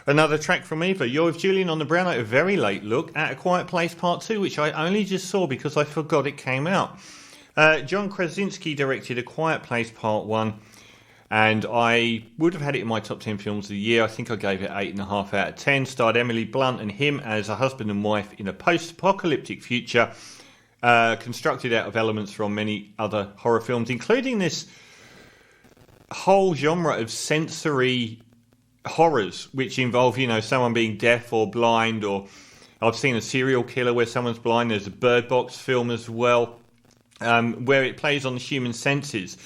Another track from Eva. You're with Julian on the Brown Note, a very late look at A Quiet Place Part 2, which I only just saw because I forgot it came out. John Krasinski directed A Quiet Place Part 1, and I would have had it in my top 10 films of the year. I think I gave it 8.5 out of 10. Starred Emily Blunt and him as a husband and wife in a post-apocalyptic future, constructed out of elements from many other horror films, including this whole genre of sensory horrors, which involve, someone being deaf or blind, or I've seen a serial killer where someone's blind. There's a Bird Box film as well, where it plays on the human senses.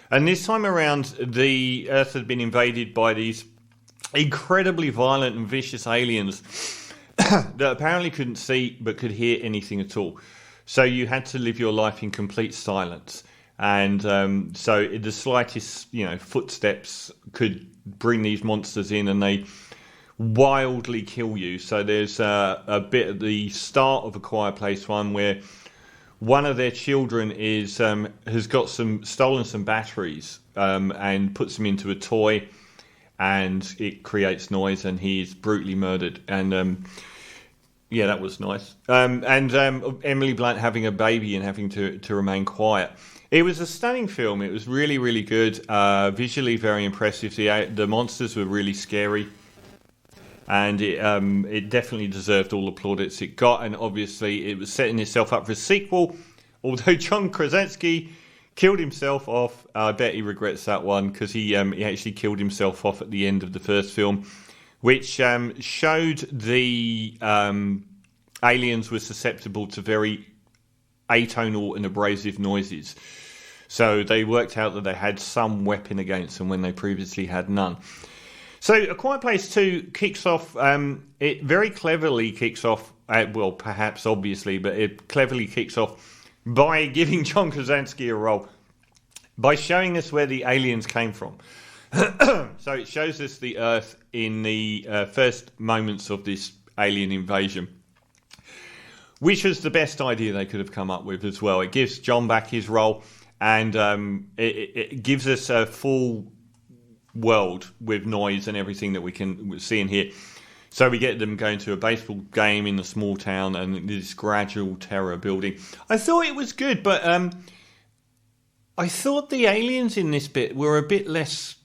And this time around, the Earth had been invaded by these incredibly violent and vicious aliens that apparently couldn't see but could hear anything at all. So you had to live your life in complete silence. And so the slightest, footsteps could bring these monsters in, and they wildly kill you. So there's a bit at the start of A Quiet Place 1 where one of their children has got stolen some batteries and puts them into a toy, and it creates noise, and he is brutally murdered. And that was nice. And Emily Blunt having a baby and having to remain quiet. It was a stunning film. It was really, really good. Visually very impressive. The monsters were really scary. And it definitely deserved all the plaudits it got. And obviously it was setting itself up for a sequel. Although John Krasinski killed himself off. I bet he regrets that one, because he actually killed himself off at the end of the first film, which showed the aliens were susceptible to very atonal and abrasive noises. So they worked out that they had some weapon against them when they previously had none. So A Quiet Place 2 kicks off, it very cleverly kicks off, perhaps obviously, but it cleverly kicks off by giving John Krasinski a role, by showing us where the aliens came from. So it shows us the Earth in the first moments of this alien invasion, which was the best idea they could have come up with as well. It gives John back his role, and it gives us a full world with noise and everything that we can see and hear. So we get them going to a baseball game in a small town, and this gradual terror building. I thought it was good, but I thought the aliens in this bit were a bit less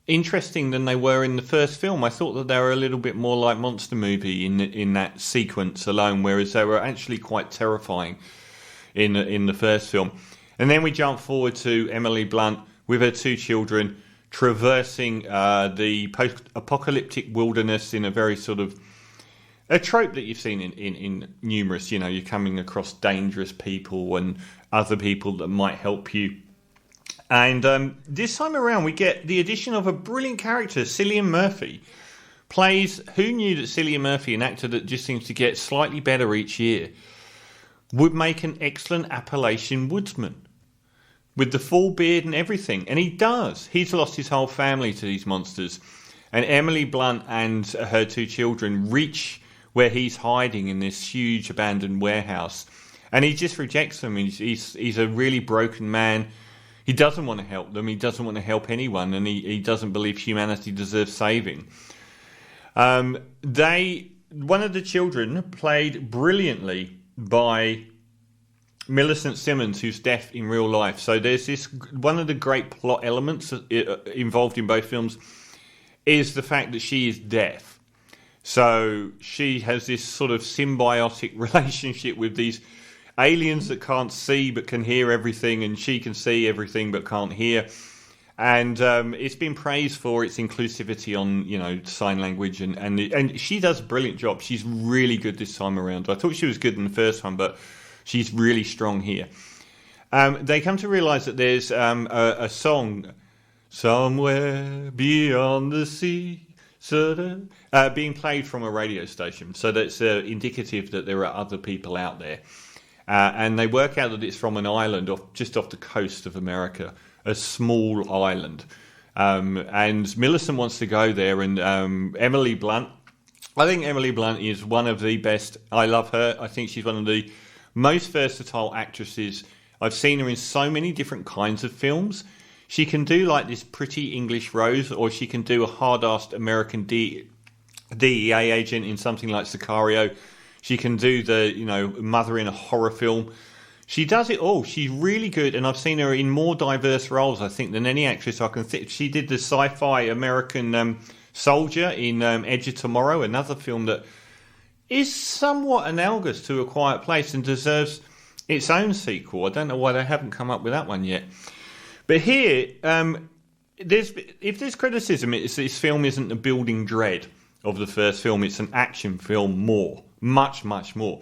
interesting than they were in the first film. I thought that they were a little bit more like Monster Movie in that sequence alone, whereas they were actually quite terrifying in the first film. And then we jump forward to Emily Blunt with her two children traversing the post-apocalyptic wilderness in a very sort of a trope that you've seen in numerous, you're coming across dangerous people and other people that might help you. And this time around, we get the addition of a brilliant character. Cillian Murphy plays... Who knew that Cillian Murphy, an actor that just seems to get slightly better each year, would make an excellent Appalachian woodsman with the full beard and everything? And he does. He's lost his whole family to these monsters. And Emily Blunt and her two children reach where he's hiding in this huge abandoned warehouse. And he just rejects them. He's a really broken man. He doesn't want to help them. He doesn't want to help anyone, and he doesn't believe humanity deserves saving. One of the children, played brilliantly by Millicent Simmons, who's deaf in real life. So there's this, one of the great plot elements involved in both films is the fact that she is deaf. So she has this sort of symbiotic relationship with these aliens that can't see but can hear everything, and she can see everything but can't hear. And it's been praised for its inclusivity on, sign language, and she does a brilliant job. She's really good this time around. I thought she was good in the first one, but she's really strong here. They come to realise that there's a song, Somewhere Beyond the Sea, being played from a radio station. So that's indicative that there are other people out there. And they work out that it's from an island just off the coast of America, a small island. And Millicent wants to go there, and Emily Blunt, I think Emily Blunt is one of the best. I love her. I think she's one of the most versatile actresses. I've seen her in so many different kinds of films. She can do like this pretty English Rose, or she can do a hard-assed American DEA agent in something like Sicario. She can do the, mother in a horror film. She does it all. She's really good, and I've seen her in more diverse roles, I think, than any actress I can think. She did the sci-fi American soldier in Edge of Tomorrow, another film that is somewhat analogous to A Quiet Place and deserves its own sequel. I don't know why they haven't come up with that one yet. But here, if there's criticism, it's this film isn't the building dread of the first film. It's an action film more. Much, much more.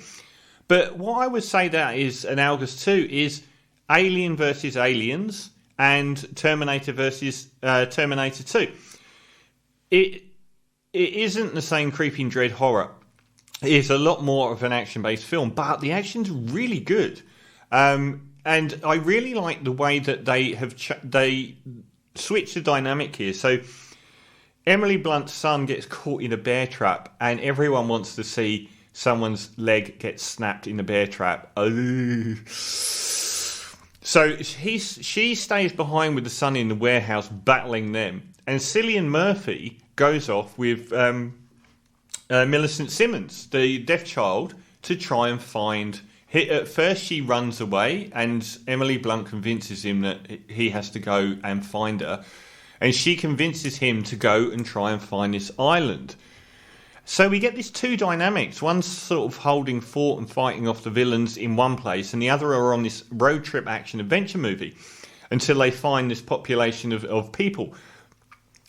But what I would say that is analogous to is Alien versus Aliens and Terminator versus Terminator 2. It isn't the same creeping dread horror. It's a lot more of an action-based film, but the action's really good. And I really like the way that they have they switched the dynamic here. So Emily Blunt's son gets caught in a bear trap, and everyone wants to see someone's leg get snapped in the bear trap. Oh. So she stays behind with the son in the warehouse battling them. And Cillian Murphy goes off with Millicent Simmons, the deaf child, to try and find... At first she runs away, and Emily Blunt convinces him that he has to go and find her. And she convinces him to go and try and find this island. So we get these two dynamics. One's sort of holding fort and fighting off the villains in one place, and the other are on this road trip action adventure movie until they find this population of people.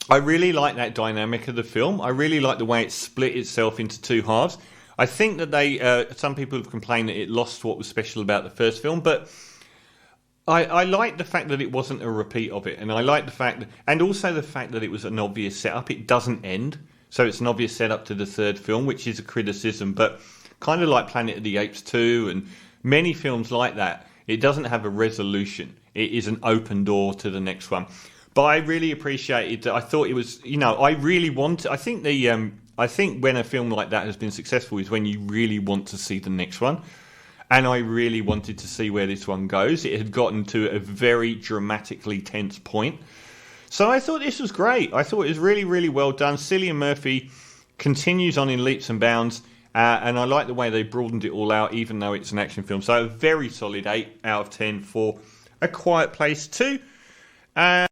I really like that dynamic of the film. I really like the way it split itself into two halves. I think that some people have complained that it lost what was special about the first film, but I like the fact that it wasn't a repeat of it, and I like the fact and also the fact that it was an obvious setup. It doesn't end. So it's an obvious setup to the third film, which is a criticism, but kind of like Planet of the Apes 2 and many films like that, it doesn't have a resolution. It is an open door to the next one. But I really appreciated that. I thought it was, I really want. I think I think when a film like that has been successful is when you really want to see the next one. And I really wanted to see where this one goes. It had gotten to a very dramatically tense point. So I thought this was great. I thought it was really, really well done. Cillian Murphy continues on in leaps and bounds, and I like the way they broadened it all out, even though it's an action film. So a very solid 8 out of 10 for A Quiet Place 2.